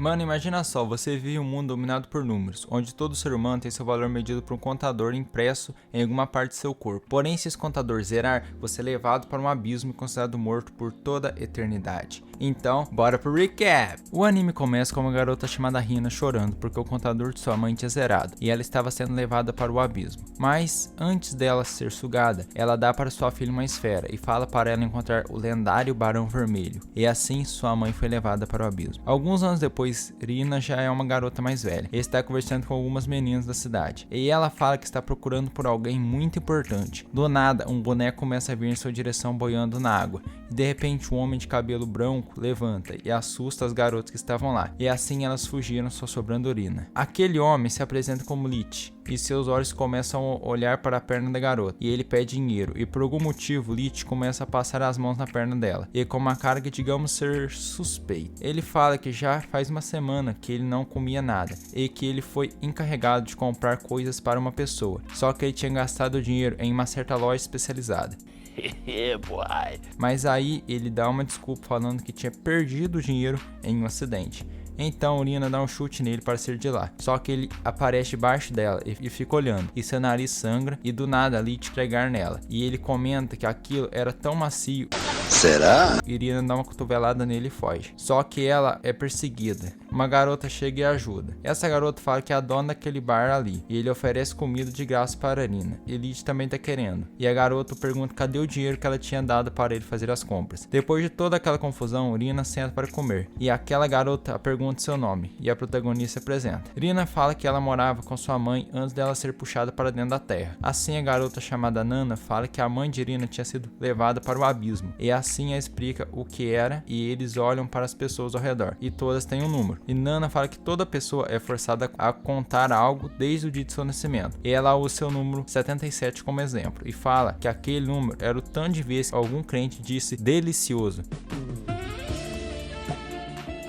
Mano, imagina só, você vive um mundo dominado por números, onde todo ser humano tem seu valor medido por um contador impresso em alguma parte de seu corpo. Porém, se esse contador zerar, você é levado para um abismo e considerado morto por toda a eternidade. Então, bora pro recap! O anime começa com uma garota chamada Rina chorando porque o contador de sua mãe tinha zerado e ela estava sendo levada para o abismo. Mas, antes dela ser sugada, ela dá para sua filha uma esfera e fala para ela encontrar o lendário Barão Vermelho. E assim, sua mãe foi levada para o abismo. Alguns anos depois, Rina já é uma garota mais velha e está conversando com algumas meninas da cidade. E ela fala que está procurando por alguém muito importante. Do nada, um boneco começa a vir em sua direção boiando na água. E de repente, um homem de cabelo branco levanta e assusta as garotas que estavam lá. E assim elas fugiram, só sobrando Rina. Aquele homem se apresenta como Lich. E seus olhos começam a olhar para a perna da garota, e ele pede dinheiro, e por algum motivo Lich começa a passar as mãos na perna dela, e com uma cara que digamos ser suspeita. Ele fala que já faz uma semana que ele não comia nada, e que ele foi encarregado de comprar coisas para uma pessoa, só que ele tinha gastado o dinheiro em uma certa loja especializada. Mas aí ele dá uma desculpa falando que tinha perdido o dinheiro em um acidente. Então Rina dá um chute nele para sair de lá, só que ele aparece debaixo dela e fica olhando, e seu nariz sangra e do nada Lich pregar nela, e ele comenta que aquilo era tão macio. Será? Rina dá uma cotovelada nele e foge, só que ela é perseguida. Uma garota chega e ajuda. Essa garota fala que é a dona daquele bar ali, e ele oferece comida de graça para Rina, e Lich também tá querendo, e a garota pergunta cadê o dinheiro que ela tinha dado para ele fazer as compras. Depois de toda aquela confusão, Rina senta para comer, e aquela garota pergunta seu nome, e a protagonista se apresenta. Rina fala que ela morava com sua mãe antes dela ser puxada para dentro da terra. Assim a garota chamada Nana fala que a mãe de Rina tinha sido levada para o abismo, e assim ela explica o que era, e eles olham para as pessoas ao redor, e todas têm um número. E Nana fala que toda pessoa é forçada a contar algo desde o dia de seu nascimento, e ela usa seu número 77 como exemplo, e fala que aquele número era o tanto de vezes que algum crente disse delicioso.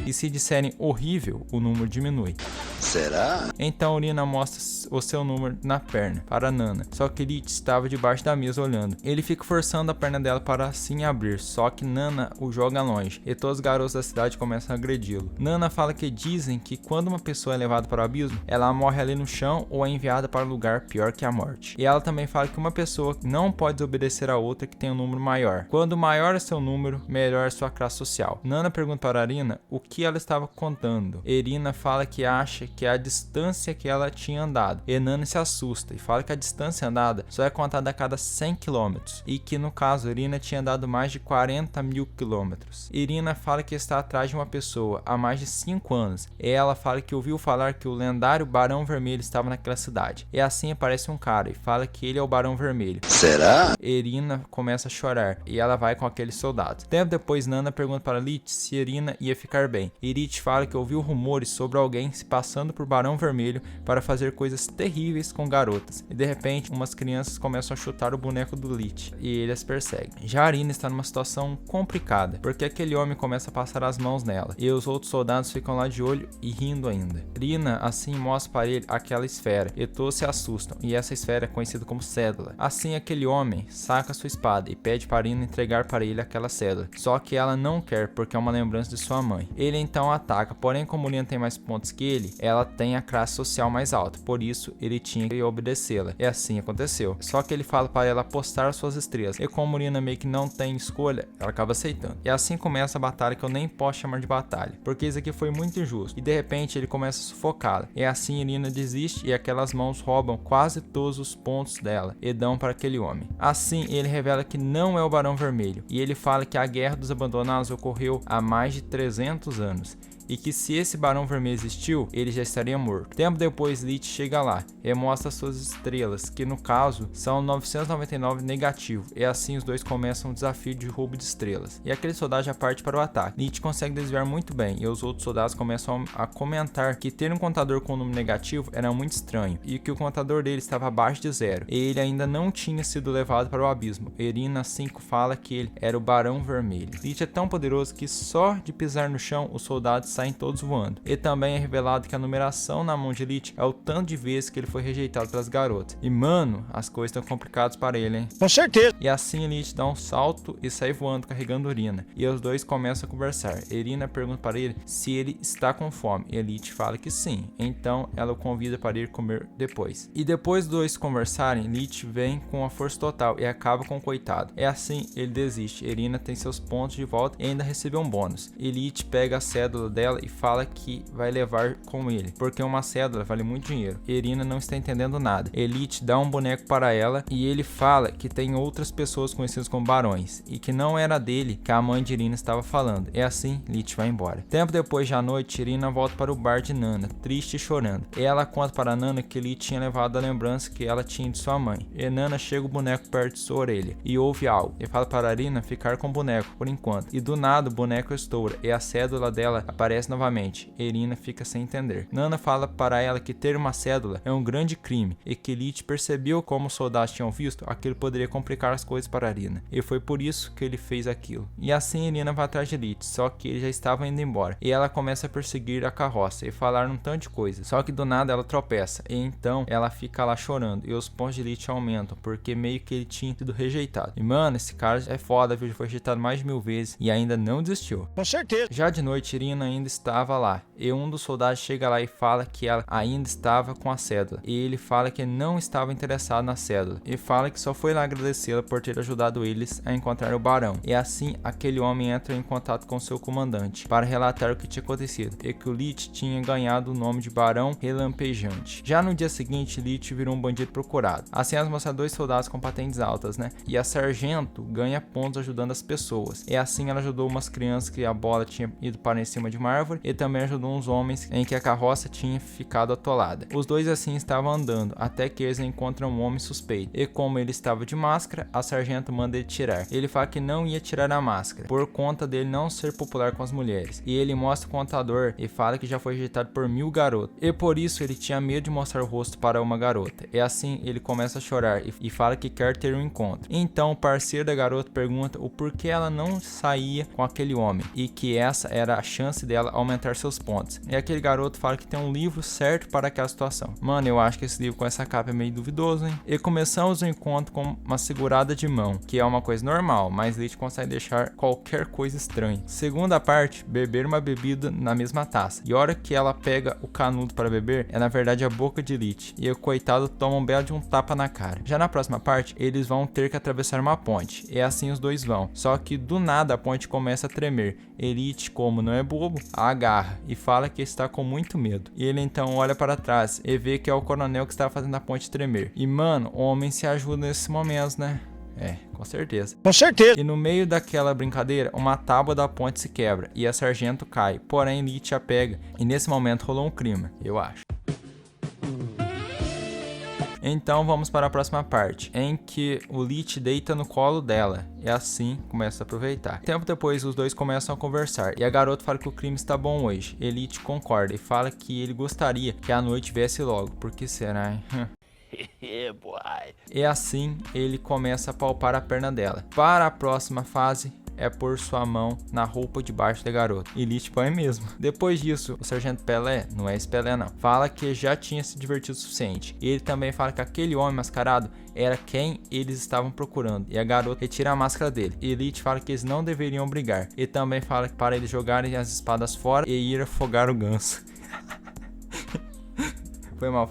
E se disserem horrível, o número diminui. Será? Então Rina mostra o seu número na perna para Nana, só que Lich estava debaixo da mesa olhando. Ele fica forçando a perna dela para assim abrir, só que Nana o joga longe e todos os garotos da cidade começam a agredi-lo. Nana fala que dizem que quando uma pessoa é levada para o abismo, ela morre ali no chão ou é enviada para um lugar pior que a morte. E ela também fala que uma pessoa não pode desobedecer a outra que tem um número maior. Quando maior é seu número, melhor é sua classe social. Nana pergunta para Rina o que ela estava contando. Rina fala que acha que é a distância que ela tinha andado. E Nana se assusta e fala que a distância andada só é contada a cada 100 km e que no caso Rina tinha andado mais de 40 mil quilômetros. Rina fala que está atrás de uma pessoa há mais de 5 anos e ela fala que ouviu falar que o lendário Barão Vermelho estava naquela cidade. E assim aparece um cara e fala que ele é o Barão Vermelho. Será? Rina começa a chorar e ela vai com aqueles soldados. Tempo depois Nana pergunta para Lich se Rina ia ficar bem. E Lich fala que ouviu rumores sobre alguém se passando por Barão Vermelho para fazer coisas terríveis com garotas. E de repente, umas crianças começam a chutar o boneco do Lich e ele as persegue. Já a Rina está numa situação complicada, porque aquele homem começa a passar as mãos nela e os outros soldados ficam lá de olho e rindo ainda. Rina assim mostra para ele aquela esfera e todos se assustam, e essa esfera é conhecida como cédula. Assim aquele homem saca sua espada e pede para Rina entregar para ele aquela cédula, só que ela não quer porque é uma lembrança de sua mãe. Ele então ataca, porém como Rina tem mais pontos que ele, ela tem a classe social mais alta, por isso ele tinha que obedecê-la, e assim aconteceu. Só que ele fala para ela apostar suas estrelas, e como Rina meio que não tem escolha, ela acaba aceitando. E assim começa a batalha que eu nem posso chamar de batalha, porque isso aqui foi muito injusto, e de repente ele começa a sufocá-la, e assim Rina desiste e aquelas mãos roubam quase todos os pontos dela e dão para aquele homem. Assim ele revela que não é o Barão Vermelho, e ele fala que a Guerra dos Abandonados ocorreu há mais de 300 anos. E que se esse Barão Vermelho existiu, ele já estaria morto. Tempo depois, Lich chega lá e mostra suas estrelas, que no caso são 999 negativo, e assim os dois começam um desafio de roubo de estrelas. E aquele soldado já parte para o ataque. Lich consegue desviar muito bem, e os outros soldados começam a comentar que ter um contador com um número negativo era muito estranho, e que o contador dele estava abaixo de 0, e ele ainda não tinha sido levado para o abismo. Rina 5 fala que ele era o Barão Vermelho. Lich é tão poderoso que só de pisar no chão, os soldados saem todos voando. E também é revelado que a numeração na mão de Elite é o tanto de vezes que ele foi rejeitado pelas garotas. E mano, as coisas estão complicadas para ele, hein? Com certeza. E assim Elite dá um salto e sai voando carregando Irina. E os dois começam a conversar. Irina pergunta para ele se ele está com fome. Elite fala que sim. Então ela o convida para ir comer depois. E depois dos dois conversarem, Elite vem com a força total e acaba com o coitado. É assim, ele desiste. Irina tem seus pontos de volta e ainda recebeu um bônus. Elite pega a cédula dela e fala que vai levar com ele, porque uma cédula vale muito dinheiro. Irina não está entendendo nada. Elite dá um boneco para ela e ele fala que tem outras pessoas conhecidas como barões e que não era dele que a mãe de Irina estava falando. É assim, Elite vai embora. Tempo depois de à noite, Irina volta para o bar de Nana, triste e chorando. Ela conta para Nana que Elite tinha levado a lembrança que ela tinha de sua mãe. E Nana chega o boneco perto de sua orelha e ouve algo. E fala para Irina ficar com o boneco por enquanto. E do nada o boneco estoura e a cédula dela aparece novamente. Irina fica sem entender. Nana fala para ela que ter uma cédula é um grande crime e que Elite percebeu como os soldados tinham visto, aquilo poderia complicar as coisas para Irina. E foi por isso que ele fez aquilo. E assim Irina vai atrás de Elite, só que ele já estava indo embora. E ela começa a perseguir a carroça e falar um tanto de coisa. Só que do nada ela tropeça e então ela fica lá chorando e os pontos de Elite aumentam porque meio que ele tinha sido rejeitado. E mano, esse cara é foda, viu? Foi rejeitado mais de 1000 vezes e ainda não desistiu. Com certeza. Já de noite, Irina ainda estava lá e um dos soldados chega lá e fala que ela ainda estava com a cédula. E ele fala que não estava interessado na cédula e fala que só foi lá agradecê-la por ter ajudado eles a encontrar o barão. E assim, aquele homem entra em contato com seu comandante para relatar o que tinha acontecido e que o Elite tinha ganhado o nome de Barão Relampejante. Já no dia seguinte, Elite virou um bandido procurado. Assim, ela mostra dois soldados com patentes altas, né? E a sargento ganha pontos ajudando as pessoas. E assim ela ajudou umas crianças que a bola tinha ido para em cima de uma árvore e também ajudou uns homens em que a carroça tinha ficado atolada. Os dois assim estavam andando até que eles encontram um homem suspeito. E como ele estava de máscara, a sargento manda ele tirar. Ele fala que não ia tirar a máscara por conta dele não ser popular com as mulheres. E ele mostra o contador e fala que já foi rejeitado por 1000 garotos. E por isso ele tinha medo de mostrar o rosto para uma garota. E assim ele começa a chorar e fala que quer ter um encontro. Então o parceiro da garota pergunta o porquê ela não saía com aquele homem e que essa era a chance dela aumentar seus pontos. E aquele garoto fala que tem um livro certo para aquela situação. Mano, eu acho que esse livro com essa capa é meio duvidoso, hein? E começamos o encontro com uma segurada de mão, que é uma coisa normal, mas Elite consegue deixar qualquer coisa estranha. Segunda parte, beber uma bebida na mesma taça. E a hora que ela pega o canudo para beber, é na verdade a boca de Elite. E o coitado toma um belo de um tapa na cara. Já na próxima parte, eles vão ter que atravessar uma ponte. E assim os dois vão. Só que do nada a ponte começa a tremer. Elite, como não é bobo, a agarra e fala que está com muito medo. E ele então olha para trás e vê que é o coronel que está fazendo a ponte tremer. E mano, o homem se ajuda nesses momentos, né? É, com certeza. Com certeza. E no meio daquela brincadeira, uma tábua da ponte se quebra e a sargento cai. Porém, Elite a pega e nesse momento rolou um crime, eu acho. Então vamos para a próxima parte, em que o Elite deita no colo dela e assim começa a aproveitar. Tempo depois os dois começam a conversar e a garota fala que o crime está bom hoje. Elite concorda e fala que ele gostaria que a noite viesse logo, porque será, hein? E assim ele começa a palpar a perna dela. Para a próxima fase é pôr sua mão na roupa debaixo da garota. Elite põe mesmo. Depois disso, o Sargento Pelé, não é esse Pelé não, fala que já tinha se divertido o suficiente. E ele também fala que aquele homem mascarado era quem eles estavam procurando. E a garota retira a máscara dele. Elite fala que eles não deveriam brigar. E também fala que para eles jogarem as espadas fora e ir afogar o ganso. Foi mal.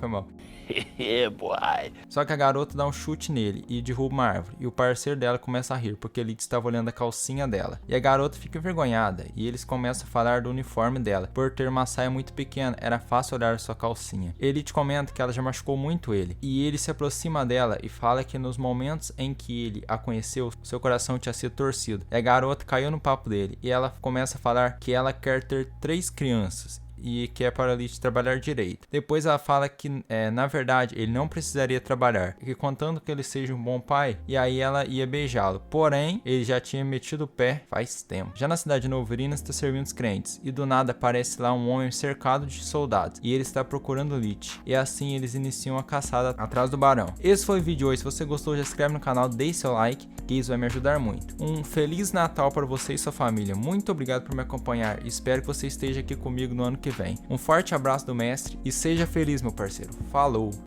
Só que a garota dá um chute nele e derruba uma árvore. E o parceiro dela começa a rir porque Elite estava olhando a calcinha dela. E a garota fica envergonhada e eles começam a falar do uniforme dela. Por ter uma saia muito pequena, era fácil olhar sua calcinha. Elite comenta que ela já machucou muito ele. E ele se aproxima dela e fala que nos momentos em que ele a conheceu, seu coração tinha sido torcido. E a garota caiu no papo dele e ela começa a falar que ela quer ter 3 crianças. e que é para Lit trabalhar direito. Depois ela fala que, na verdade, ele não precisaria trabalhar, que contanto que ele seja um bom pai, e aí ela ia beijá-lo. Porém, ele já tinha metido o pé faz tempo. Já na cidade de Novirina está servindo os crentes, e do nada aparece lá um homem cercado de soldados, e ele está procurando Lit. E assim eles iniciam a caçada atrás do barão. Esse foi o vídeo hoje. Se você gostou, já se inscreve no canal, deixe seu like, que isso vai me ajudar muito. Um Feliz Natal para você e sua família. Muito obrigado por me acompanhar e espero que você esteja aqui comigo no ano que vem. Um forte abraço do mestre e seja feliz, meu parceiro. Falou!